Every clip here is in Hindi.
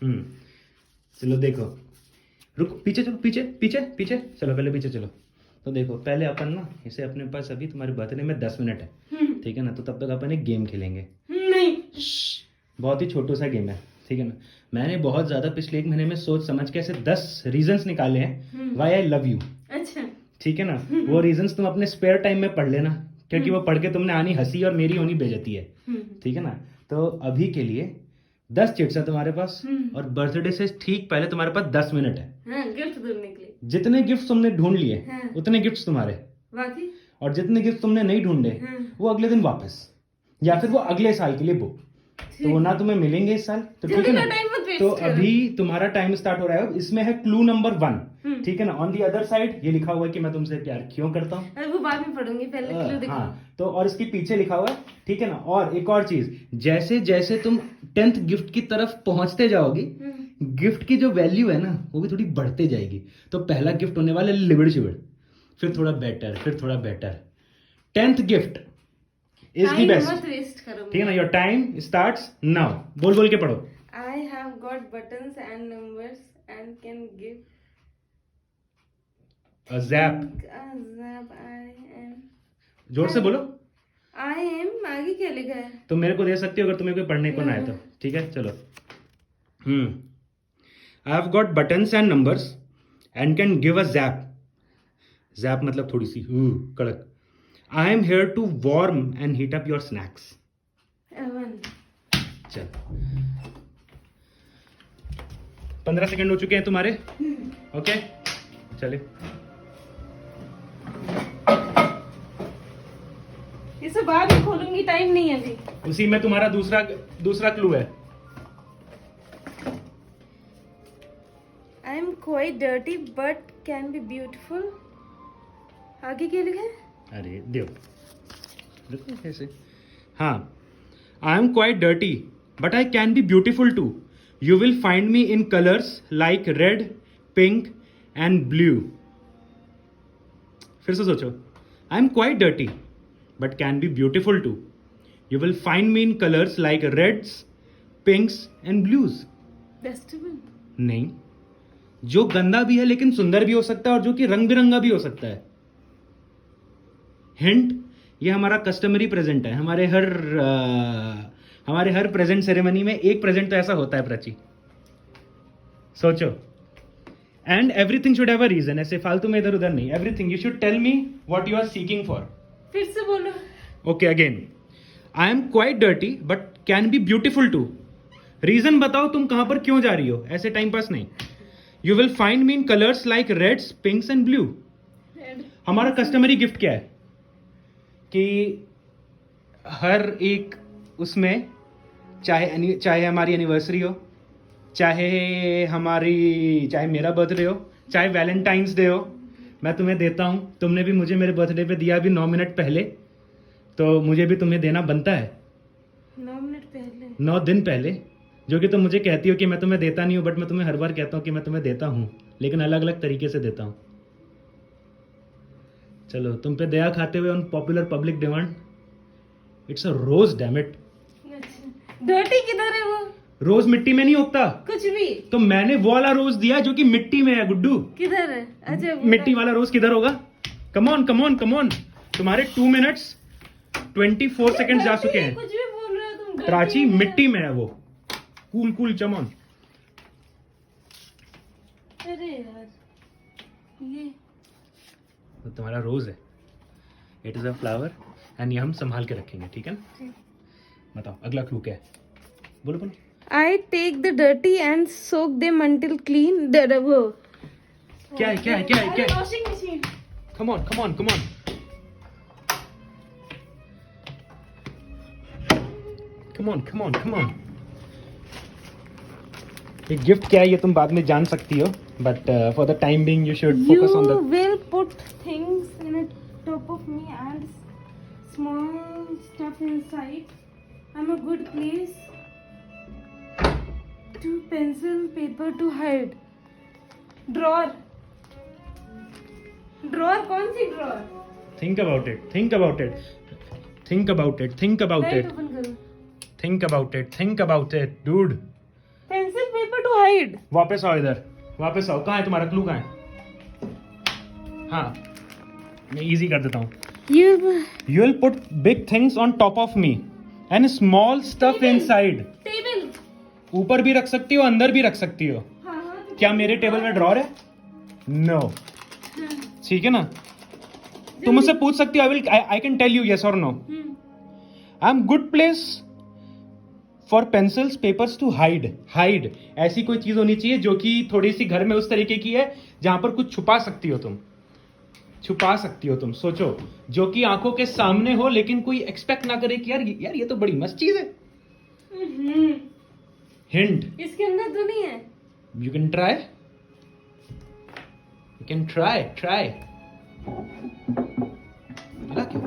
चलो देखो, रुको, पीछे चलो, पीछे पीछे पीछे चलो, पहले पीछे चलो। तो देखो पहले अपन ना इसे, अपने पास अभी तुम्हारे बर्थडे में 10 मिनट है, ठीक है ना, तो तब तक अपन एक गेम खेलेंगे। नहीं, बहुत ही छोटू सा गेम है, ठीक है ना। मैंने बहुत ज्यादा पिछले 1 महीने में सोच समझ के ऐसे 10 रीजंस निकाले हैं व्हाई आई लव यू, अच्छा, ठीक है ना। वो रीजंस तुम अपने स्पेयर टाइम में पढ़ लेना, क्योंकि वो पढ़ के तुमने आनी हंसी और मेरी होनी बेइज्जती है, ठीक है ना। तो अभी के लिए 10 चिट्स है तुम्हारे पास, और बर्थडे से ठीक पहले तुम्हारे पास 10 मिनट है। गिफ्ट ढूंढने के लिए। जितने गिफ्ट तुमने ढूंढ लिए उतने गिफ्ट तुम्हारे, बाकी और जितने गिफ्ट तुमने नहीं ढूंढे वो अगले दिन वापस, या फिर वो अगले साल के लिए बुक। तो वो ना तुम्हें मिलेंगे इस साल, तो ठीक है ना। तो अभी तुम्हारा टाइम स्टार्ट हो रहा है। इसमें है क्लू नंबर 1, ठीक है ना। ऑन दी अदर साइड ये लिखा हुआ है कि मैं तुमसे प्यार क्यों करता हूँ, वो बाद में पढ़ूंगी, पहले क्लू दिखाओ। हाँ, तो और इसके पीछे लिखा हुआ है, ठीक है ना। और एक और चीज, जैसे जैसे तुम 10th गिफ्ट की तरफ पहुंचते जाओगी, गिफ्ट की जो वैल्यू है ना वो भी थोड़ी बढ़ते जाएगी। तो पहला गिफ्ट होने वाला लिबिड़ शिबिड़, फिर थोड़ा बेटर, फिर थोड़ा better. 10th gift is the best, ठीक है ना। Your time starts now. बोल बोल के पढ़ो। I have got buttons and numbers and can give A zap. a zap. I am. जोर से बोलो। I am आगे क्या लिखा है? तो मेरे को दे सकती हो अगर तुम्हें कोई पढ़ने को ना आए तो, ठीक है। चलो, I have got buttons and numbers and can give a zap. Zap मतलब थोड़ी सी कड़क। I am here to warm and heat up your snacks. चल, 15 सेकंड हो चुके हैं तुम्हारे, ओके चले। इसे बाद में खोलूंगी, टाइम नहीं है अभी। उसी में तुम्हारा दूसरा क्लू है। I am quite dirty but can be beautiful. आगे क्या लिखा है? अरे देखो कैसे। हाँ, I am quite dirty but I can be beautiful too. You will find me in colours like red, pink and blue. फिर से सोचो, I am quite dirty but can be beautiful too. You will find me in colours like reds, pinks and blues. Dustbin? नहीं, जो गंदा भी है लेकिन सुंदर भी हो सकता है, और जो कि रंग बिरंगा भी हो सकता है। हिंट, ये हमारा कस्टमरी प्रेजेंट है। हमारे हर प्रेजेंट सेरेमनी में एक प्रेजेंट तो ऐसा होता है प्राची। सोचो, and everything should have a reason. ऐसे फालतू में इधर उधर नहीं, everything you should tell me what you are seeking for. फिर से बोलो। Okay again, I am quite dirty but can be beautiful too. Reason बताओ तुम कहां पर क्यों जा रही हो, ऐसे टाइम पास नहीं। You will find me in colours like reds, pinks and blue. हमारा कस्टमरी गिफ्ट क्या है कि हर एक उसमें, चाहे हमारी एनिवर्सरी हो, चाहे मेरा बर्थडे हो, चाहे वैलेंटाइंस डे हो, मैं तुम्हें देता हूं। तुमने भी मुझे मेरे बर्थडे पे दिया अभी 9 मिनट पहले, तो मुझे भी तुम्हें देना बनता है। 9 मिनट पहले? 9 दिन पहले, जो कि तुम मुझे कहती हो कि मैं तुम्हें देता नहीं हूँ, बट मैं तुम्हें हर बार कहता हूँ कि मैं तुम्हें देता हूँ, लेकिन अलग अलग तरीके से देता हूँ। चलो, तुम पे दया खाते हुए on popular public demand, it's a rose, damn it. Dirty किधर है वो? रोज मिट्टी में नहीं उगता कुछ भी। तो मैंने वो वाला रोज दिया जो कि मिट्टी में है गुड्डू। किधर है? अच्छा, मिट्टी वाला रोज किधर होगा? कमॉन कमॉन कमॉन, तुम्हारे 2 मिनट्स 24 सेकंड जा चुके हैं। कुछ भी बोल रहे हो तुम। प्राची, मिट्टी में है वो। कूल कूल चमन। अरे यार, ये तो तुम्हारा रोज है, it is a flower, and ये हम संभाल के रखेंगे, ठीक है ना। बताओ अगला क्लू क्या है, बोलो बोलो। I take the dirty and soak them until clean. वो क्या है क्या है क्या है क्या है? Washing machine. Come on come on come on, come on come on come on. ये गिफ्ट क्या है ये तुम बाद में जान सकती हो, but for the time being you should focus on You the. will put things in a top of me and small stuff inside. I'm a good place to pencil paper to hide. Drawer. Drawer? कौन सी drawer? Think about it, think about it, think about it, think about Light it, open करो। Think about it, think about it dude. Pencil paper paper to hide. वापस आओ इधर, वापस आओ. कहाँ है तुम्हारा क्लू? कहाँ है? हाँ, मैं इजी कर देता हूँ. You will put big things on top of me and small stuff Table. inside. Table. ऊपर भी रख सकती हो, अंदर भी रख सकती हो. हाँ हाँ. तो क्या मेरे टेबल में ड्रॉर है? नो. हाँ. ठीक है ना? तुम मुझसे पूछ सकती हो. I can tell you yes or no. I'm good place for pencils, papers to hide. ऐसी कोई चीज होनी चाहिए जो कि थोड़ी सी घर में उस तरीके की है जहां पर कुछ छुपा सकती हो तुम. सोचो, जो कि आंखों के सामने हो लेकिन कोई एक्सपेक्ट ना करे कि यार ये तो बड़ी मस्त चीज है. हिंट. इसके अंदर तो नहीं है. You can try. मिला क्या?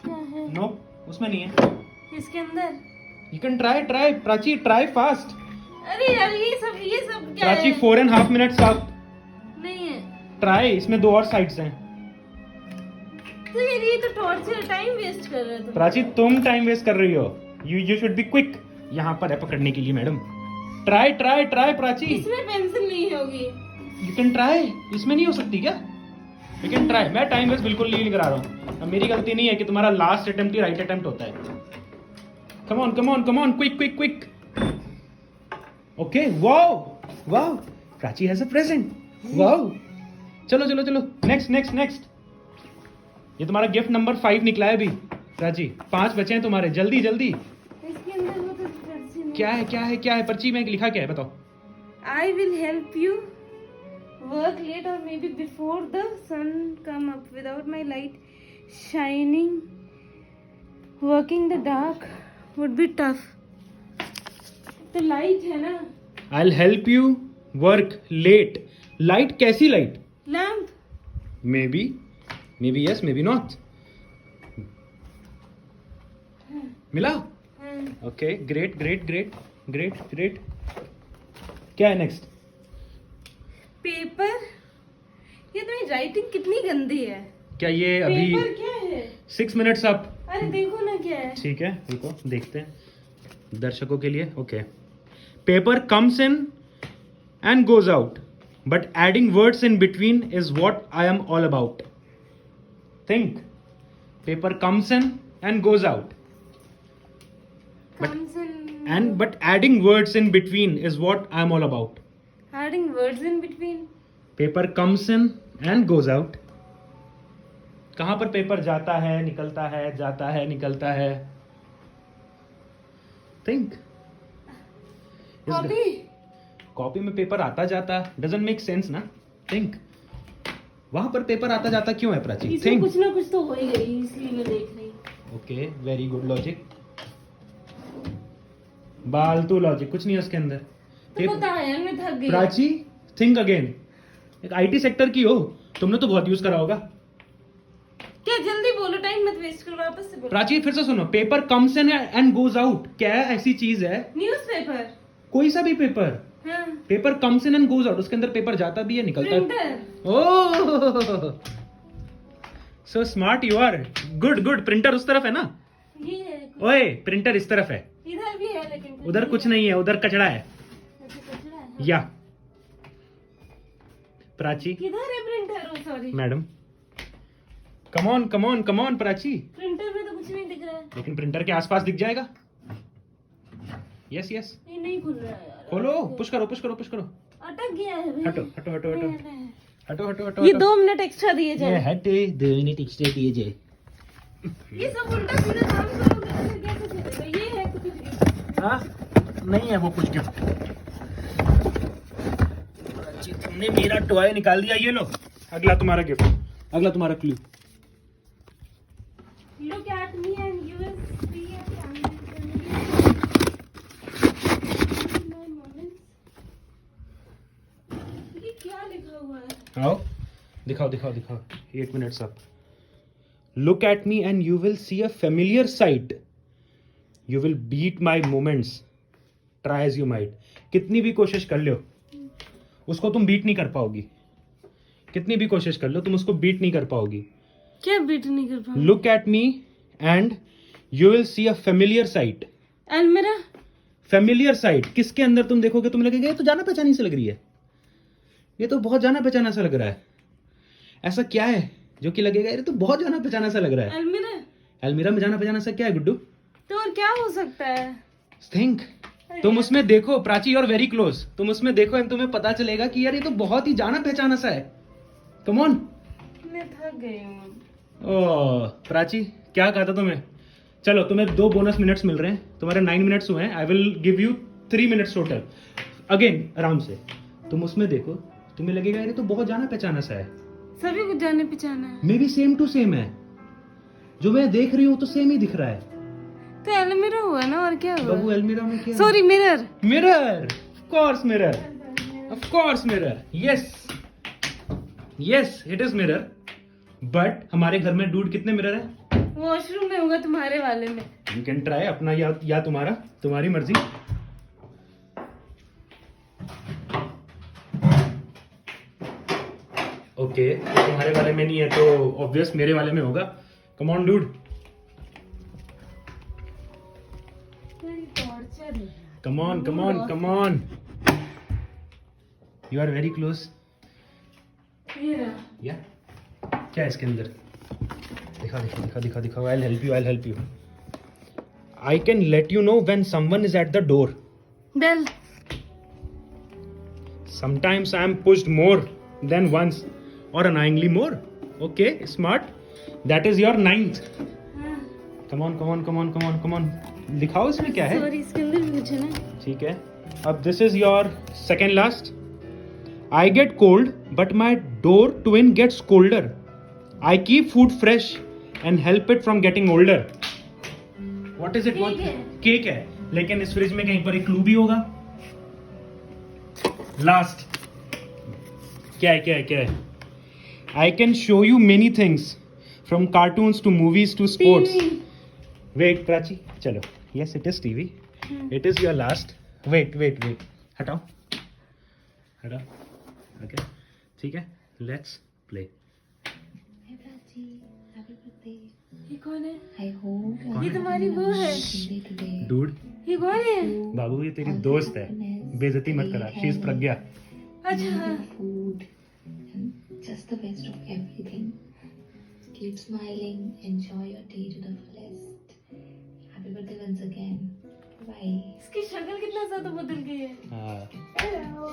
क्या है? नो, उसमें नहीं है. इसके अंदर. You can try. Prachi, try fast. अरे यार ये सब क्या प्राची, है? 4.5 minutes up. नहीं है. ट्राई. इसमें 2 और साइड्स हैं. तो ये तो टॉर्चर, टाइम वेस्ट कर रहे हो तुम. प्राची, तुम टाइम वेस्ट कर रही हो. You should be quick. यहाँ पर है पकड़ने के लिए मैडम. ट्राई प्राची. इसमें पेंसिल नहीं होगी. You can try. इसमें नहीं हो सकती क्या? You can try. मैं टाइम वेस्ट बिल्कुल नहीं करा रहा हूँ. अब मेरी गलती नहीं है कि तुम्हारा लास्ट अटेम्प्ट ही राइट अटेम्प्ट होता है. Come on, quick. Okay, wow. Prachi has a present. Wow. चलो. नेक्स्ट. ये तुम्हारा गिफ्ट नंबर 5 निकला है अभी. प्राची, 5 बचे हैं तुम्हारे. जल्दी. इसके अंदर वो तो पर्ची नहीं. क्या है? पर्ची में लिखा क्या है? बताओ. I will help you work late or maybe before the sun come up. Without my light shining, working the dark would be tough. तो लाइट है ना. I'll help you work late. Light? कैसी light? Lamp. Maybe yes, maybe not. मिला? Okay, great. क्या है नेक्स्ट? पेपर. ये तुम्हारी राइटिंग कितनी गंदी है. क्या ये अभी? पेपर क्या है? 6 minutes up. अरे देखो ना क्या है. ठीक है, रुको देखते हैं दर्शकों के लिए. Okay. Paper comes in and goes out, but adding words in between is what I am all about. Think. Paper comes in and goes out, Comes in. and but adding words in between is what I am all about. Adding words in between. Paper comes in and goes out. कहाँ पर पेपर जाता है, निकलता है. Think. कॉपी में पेपर आता जाता doesn't make sense ना. Think. वहां पर पेपर आता जाता क्यों है प्राची? इसमें Think. कुछ ना कुछ तो हो ही गई, इसलिए मैं देख रही. Okay, very good logic. फालतू लॉजिक कुछ नहीं है उसके अंदर. तो पता है, मैं थक गई. Prachi, think again. एक आईटी सेक्टर की हो, तुमने तो बहुत यूज करा होगा. क्या जल्दी बोलो, टाइम मत वेस्ट करो, वापस से बोलो. प्राची, फिर से सुनो. Paper comes in and goes out. क्या ऐसी चीज है? न्यूज़पेपर. कोई सा भी पेपर. हाँ. Paper comes in and goes out, उसके अंदर पेपर जाता भी है, निकलता है. Printer. Oh, so smart you are. Good. Printer उस तरफ है ना. ये है. ओए, प्रिंटर इस तरफ है. इधर भी है लेकिन उधर कुछ नहीं है, उधर कचड़ा है. अच्छा, कचरा है. या प्राची. किधर है printer? Oh sorry. Madam, come on Prachi. Printer में तो कुछ नहीं दिख रहा है. लेकिन प्रिंटर के आसपास दिख जाएगा. यस. ये नहीं खुल रहा है यार. खोलो. पुश करो. अटक गया है भाई. हटो. ये 2 मिनट एक्स्ट्रा दिए जाए. हटे 2 मिनट एक्स्ट्रा दिए जाए. ये सब उल्टा सीधा काम करोगे तो फिर कैसे चलेगा? ये है कुछ. हाँ, नहीं है वो कुछ गिफ्ट. तुमने मेरा टॉय निकाल दिया. ये लो, अगला तुम्हारा गिफ्ट, अगला तुम्हारा clue. Look at me and you will see my moments. ये क्या लिखा हुआ है? आओ, दिखाओ. 8 minutes up. Look at me and you will see a familiar sight. You will beat my moments. Try as you might. कितनी भी कोशिश कर लो, उसको तुम बीट नहीं कर पाओगी. कितनी भी कोशिश कर लो, तुम उसको बीट नहीं कर पाओगी. क्या बीट नहीं कर पाऊंगी? Look at me and you will see a familiar sight. अलमीरा. फेमिलियर साइड, किसके अंदर तुम देखोगे तुम लगेगा ये तो जाना पहचानी से लग रही है, ये तो बहुत जाना पहचाना सा लग रहा है। ऐसा क्या है जो कि लगेगा ये तो बहुत जाना पहचाना सा लग रहा है? अलमीरा। अलमीरा में जाना पहचाना सा क्या है गुड्डू? तो और क्या हो सकता है? थिंक, तुम उसमें देखो प्राची, और वेरी क्लोज, तुम उसमें देखो एंड तुम्हें पता चलेगा कि यार ये तो बहुत ही जाना पहचाना सा है। Come on. मैं थक गई हूँ। ओह प्राची, क्या कहा था तुम्हें? चलो तुम्हें 2 बोनस मिनट्स मिल रहे हैं, तुम्हारे 9 मिनट्स हुए हैं। I will give you 3 minutes total. Again आराम से तुम उसमें देखो, तुम्हें लगेगा यार ये तो बहुत जाना पहचाना सा है। सभी कुछ जाने पहचाना है। Maybe same to same है, जो मैं देख रही हूँ तो सेम ही दिख रहा है। तो अलमीरा हुआ ना, और क्या हुआ? बाबू अलमीरा में क्या? Sorry, mirror. Mirror, of course mirror, of course mirror, yes yes it is mirror. But हमारे घर में डूड कितने मिरर है? वॉशरूम में होगा, तुम्हारे वाले में। यू कैन ट्राई, अपना या तुम्हारा, तुम्हारी मर्जी। ओके तुम्हारे वाले में नहीं है तो ऑब्वियस मेरे वाले में होगा। Come on dude, come on come on come on, you are very close. या क्या है इसके अंदर? दिखा दिखा दिखा दिखा दिखा। I help you, I help you. I can let you know when someone is at the door. Bell. Sometimes I am pushed more than once or annoyingly more. Okay, smart. That is your 9th. Come on, come on, come on, come on, come on. दिखाओ इसमें क्या है? सॉरी, इसके अंदर भी कुछ है ना। ठीक है, अब this is your second last. I get cold, but my door twin gets colder. I keep food fresh and help it from getting older. What is it? Cake है। केक है, लेकिन इस फ्रिज में कहीं पर एक क्लू भी होगा। लास्ट क्या है, क्या है, क्या है? I can show you many things from cartoons to movies to sports. Wait Prachi, चलो, yes it is TV, it is your last. Wait wait wait, हटाओ हटाओ। ओके ठीक है, लेट्स प्ले। ये कौन है? I hope ये तुम्हारी वो है। डूड, ये कौन है? बाबू ये तेरी दोस्त है, बेइज्जती मत करा। शी इज प्रज्ञा। अच्छा। food and just the best of everything. Keep smiling, enjoy your day to the fullest. Happy birthday once again. Bye. इसकी शक्ल कितना ज्यादा बदल गई है। हाँ, Hello,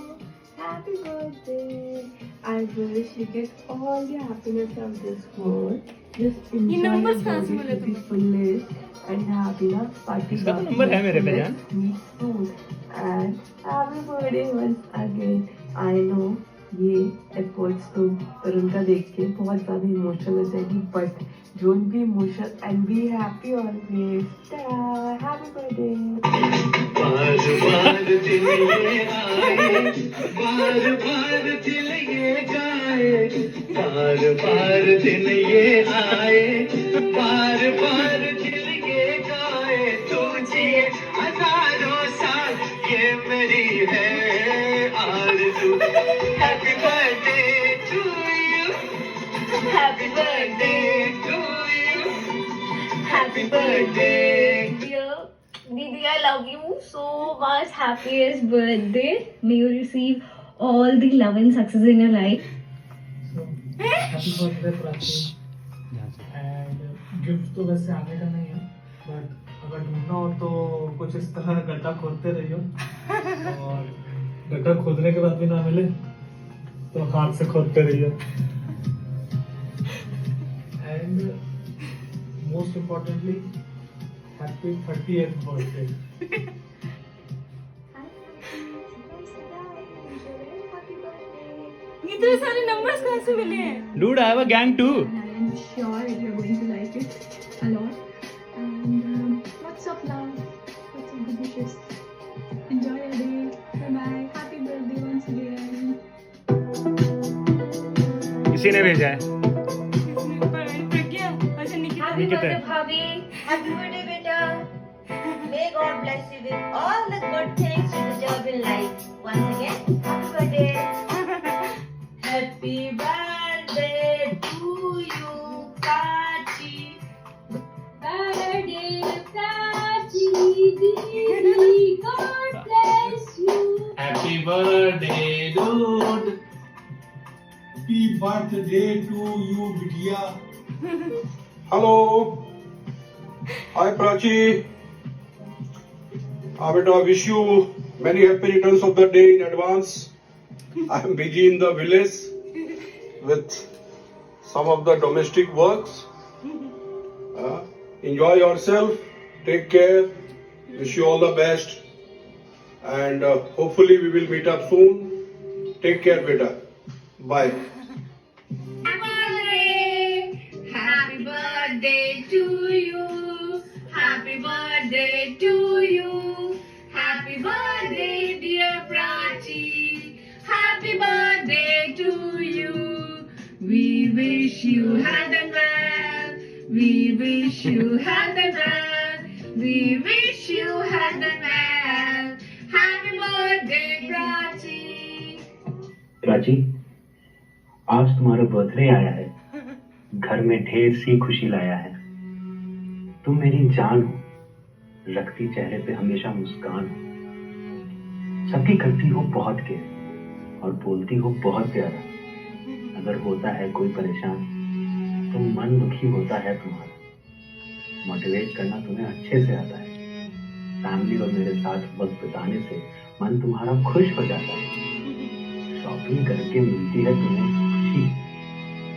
happy birthday. I wish you get all the happiness of this world. Just enjoy your numbers कहाँ से birthday मिले to the तुम्हें? fullest and have enough party. इसका तो नंबर है मेरे पे जान। Sweet food and happy birthday once again. I know ये efforts तो तरुण का देख के बहुत ज़्यादा इमोशनल हो जाएगी, but don't be emotional and be happy always. Ta-da, happy birthday. बार बार दिल ये आए, बार बार दिल ये गाए, बार बार दिन ये आए, बार बार दिल ये गाए, तू जिए हजारों साल, ये मेरी है आरज़ू। Happy birthday to you, happy birthday to you, happy birthday. Didi, I love you so much. Happiest birthday. May you receive all the love and success in your life. Happy birthday Prachi. And gift तो वैसे आने का नहीं है, बट अगर ढूंढना हो तो कुछ इस तरह गड्ढा खोदते रहियो, और गड्ढा खोदने के बाद भी ना मिले तो हाथ से खोदते रहियो। And most importantly happy 30th birthday. इतने सारे नंबर्स कहाँ से मिले हैं? Dude I have a gang too. I'm sure you're going to like it a lot. And what's up now? What's up, good wishes? Enjoy your day. Bye bye. Happy birthday once again. इसी ने भेजा है। किसने? प्रज्ञा। अच्छा, Nikita. Happy Nikita. birthday, Bhabi. Happy birthday, beta. May God bless you with all the good things you deserve in life. Once again, happy birthday. Happy birthday to you, Prachi. Birthday, Prachi, Didi, God Happy birthday, dude. Happy birthday to you, बिटिया. Hello. Hi, Prachi. Beta, wish you many happy returns of the day in advance. I am busy in the village with some of the domestic works. Enjoy yourself. Take care. Wish you all the best. And hopefully we will meet up soon. Take care, beta. Bye. Happy birthday to you. Happy birthday to you. Happy birthday, dear Prachi. Happy birthday to you. We wish you health and wealth. We wish you health and wealth. We wish you health and wealth. Happy birthday, Prachi. Prachi, आज तुम्हारा बर्थडे आया है. घर में ढेर सी खुशी लाया है. तुम मेरी जान हो, रखती चेहरे पे हमेशा मुस्कान हो. सबकी करती हो बहुत केयर और बोलती हो बहुत प्यारा. अगर होता है कोई परेशान तो मन दुखी होता है तुम्हारा. मोटिवेट करना तुम्हें अच्छे से आता है. फैमिली और मेरे साथ वक्त बिताने से मन तुम्हारा खुश हो जाता है. शॉपिंग करके मिलती है तुम्हें खुशी.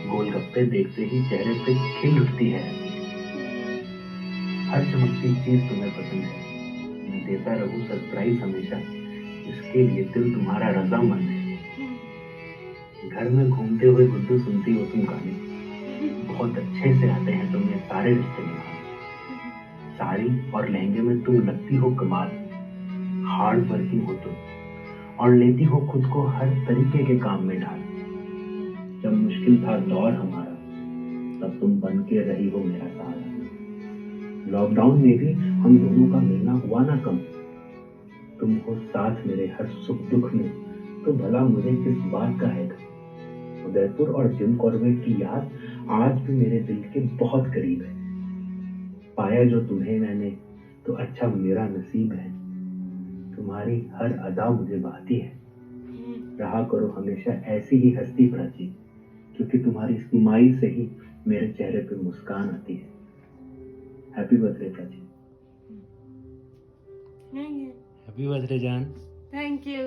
गोलगप्पे देखते ही चेहरे पे खिल उठती है. हर चमकती चीज तुम्हें पसंद है. मैं देता रहूं सरप्राइज हमेशा. इसके लिए दिल तुम्हारा रजामंद है. घर में घूमते हुए गुड्डू सुनती हो तुम गाने. बहुत अच्छे से आते हैं तुम्हें सारे रिश्ते निभाने. साड़ी और लहंगे में तुम लगती हो कमाल. हार्ड वर्किंग हो तुम और लेती हो खुद को हर तरीके के काम में डाल. जब मुश्किल था दौर हमारा तब तुम बन के रही हो मेरा सहारा. लॉकडाउन में भी हम दोनों का मिलना हुआ ना कम. तुम हो साथ मेरे हर सुख दुख में तो भला मुझे किस बात का है गम. उदयपुर और जिम कॉर्बेट की याद आज भी मेरे दिल के बहुत करीब है. पाया जो तुम्हें मैंने तो अच्छा मेरा नसीब है. तुम्हारी हर अदा मुझे भाती है. रहा करो हमेशा ऐसी ही हंसती प्राची, क्योंकि तुम्हारी स्माइल से ही मेरे चेहरे पे मुस्कान आती है. Happy birthday Prachi. Happy birthday जान. Thank you.